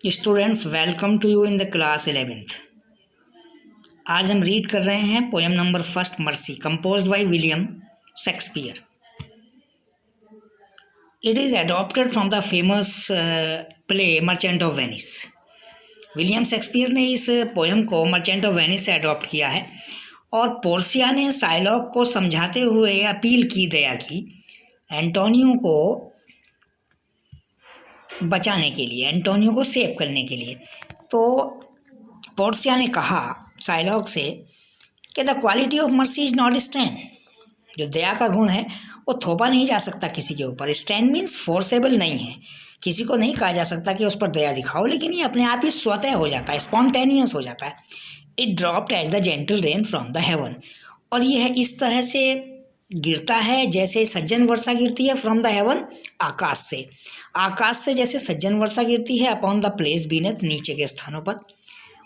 Students welcome to you in the class 11th। आज हम read कर रहे हैं poem number first mercy composed by William Shakespeare. It is adopted from the famous play Merchant of Venice. William Shakespeare ने इस poem को Merchant of Venice से adopt किया है और पोर्सिया ने साइलॉक को समझाते हुए अपील की दया की एंटोनियो को बचाने के लिए, एंटोनियो को सेव करने के लिए। तो पोर्सिया ने कहा साइलॉक से कि the quality of mercy is not stand. जो दया का गुण है वो थोपा नहीं जा सकता किसी के ऊपर। स्टैंड मीन्स फोर्सेबल नहीं है, किसी को नहीं कहा जा सकता कि उस पर दया दिखाओ, लेकिन ये अपने आप ही स्वतः हो जाता है, स्पॉन्टेनियस हो जाता है। It dropped as the gentle rain from the heaven. और यह इस तरह से गिरता है जैसे सज्जन वर्षा गिरती है फ्रॉम द हेवन, आकाश से। आकाश से जैसे सज्जन वर्षा गिरती है अपॉन द प्लेस बीनेथ, नीचे के स्थानों पर,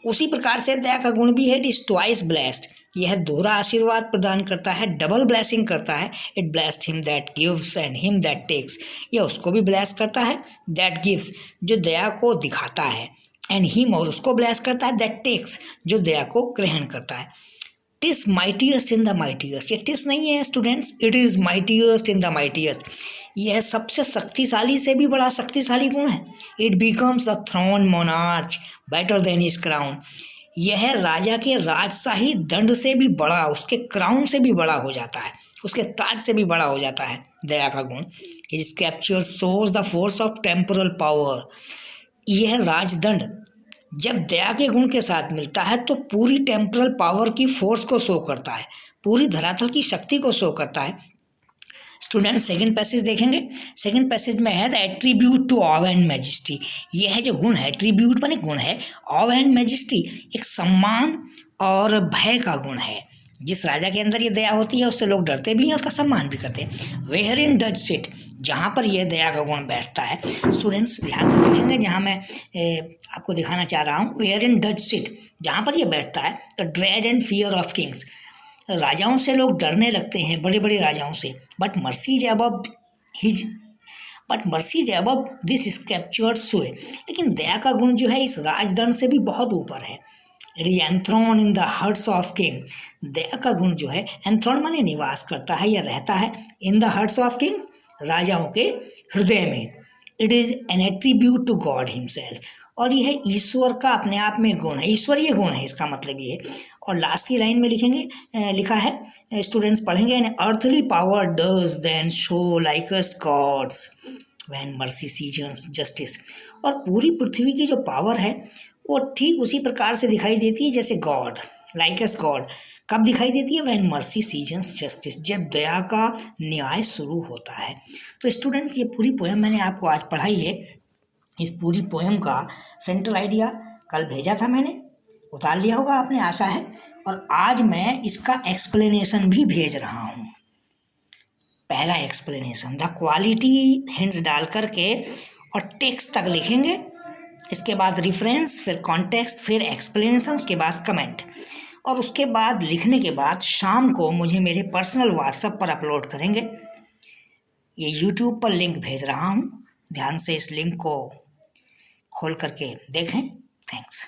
उसी प्रकार से दया का गुण भी है। इट इज ट्वाइस ब्लेस्ड, यह दोहरा आशीर्वाद प्रदान करता है, डबल ब्लेसिंग करता है। It blessed him that gives and him that takes, यह उसको भी ब्लेस करता है दैट गिव्स, जो दया को दिखाता है, एंड हिम, और उसको ब्लेस करता है दैट टेक्स, जो दया को ग्रहण करता है। TISS mightiest in the mightiest, ये टिस नहीं है students, it is mightiest in the mightiest, यह सबसे शक्तिशाली से भी बड़ा शक्तिशाली गुण है। It becomes a throne monarch better than his crown, यह राजा के राजशाही दंड से भी बड़ा, उसके क्राउन से भी बड़ा हो जाता है, उसके ताज से भी बड़ा हो जाता है दया का गुण। His capture shows the force of temporal power, यह राजदंड जब दया के गुण के साथ मिलता है तो पूरी टेम्पोरल पावर की फोर्स को शो करता है, पूरी धरातल की शक्ति को शो करता है। स्टूडेंट सेकंड पैसेज देखेंगे। सेकंड पैसेज में है the attribute to awe and majesty, यह है जो गुण है, एट्रीब्यूट माने गुण है, ऑव एंड मैजेस्टी एक सम्मान और भय का गुण है। जिस राजा के अंदर ये दया होती है उससे लोग डरते भी हैं, उसका सम्मान भी करते हैं। वेयर इन डज सिट, जहाँ पर यह दया का गुण बैठता है। स्टूडेंट्स ध्यान से देखेंगे, जहाँ मैं आपको दिखाना चाह रहा हूँ, वेयर इन डज सिट, जहाँ पर यह बैठता है। The dread and fear of Kings, राजाओं से लोग डरने लगते हैं, बड़े बड़े राजाओं से। But mercy is above his, but mercy is above this is captured सोए, लेकिन दया का गुण जो है इस राजदंड से भी बहुत ऊपर है। It is enthroned in the hearts of king, दया का गुण जो है एंथ्रोन माने निवास करता है या रहता है, in the hearts of king, राजाओं के हृदय में। It is an attribute to God himself, और यह ईश्वर का अपने आप में गुण है, ईश्वरीय गुण है, इसका मतलब ये है। और लास्ट की लाइन में लिखेंगे, लिखा है, स्टूडेंट्स पढ़ेंगे, an earthly power does then show like us gods when mercy seasons justice, और पूरी पृथ्वी की जो पावर है वो ठीक उसी प्रकार से दिखाई देती है जैसे गॉड, लाइक अस गॉड। कब दिखाई देती है? व्हेन मर्सी सीजन्स जस्टिस, जब दया का न्याय शुरू होता है। तो स्टूडेंट्स ये पूरी पोएम मैंने आपको आज पढ़ाई है। इस पूरी पोएम का सेंट्रल आइडिया कल भेजा था मैंने, उतार लिया होगा आपने, आशा है। और आज मैं इसका एक्सप्लेनेशन भी भेज रहा हूँ। पहला एक्सप्लेनेशन द क्वालिटी हिंट्स डाल करके और टेक्स्ट तक लिखेंगे, इसके बाद रिफरेंस, फिर कॉन्टेक्स्ट, फिर एक्सप्लेनेशन, उसके बाद कमेंट, और उसके बाद लिखने के बाद शाम को मुझे मेरे पर्सनल व्हाट्सएप पर अपलोड करेंगे। ये यूट्यूब पर लिंक भेज रहा हूँ, ध्यान से इस लिंक को खोल करके देखें। थैंक्स।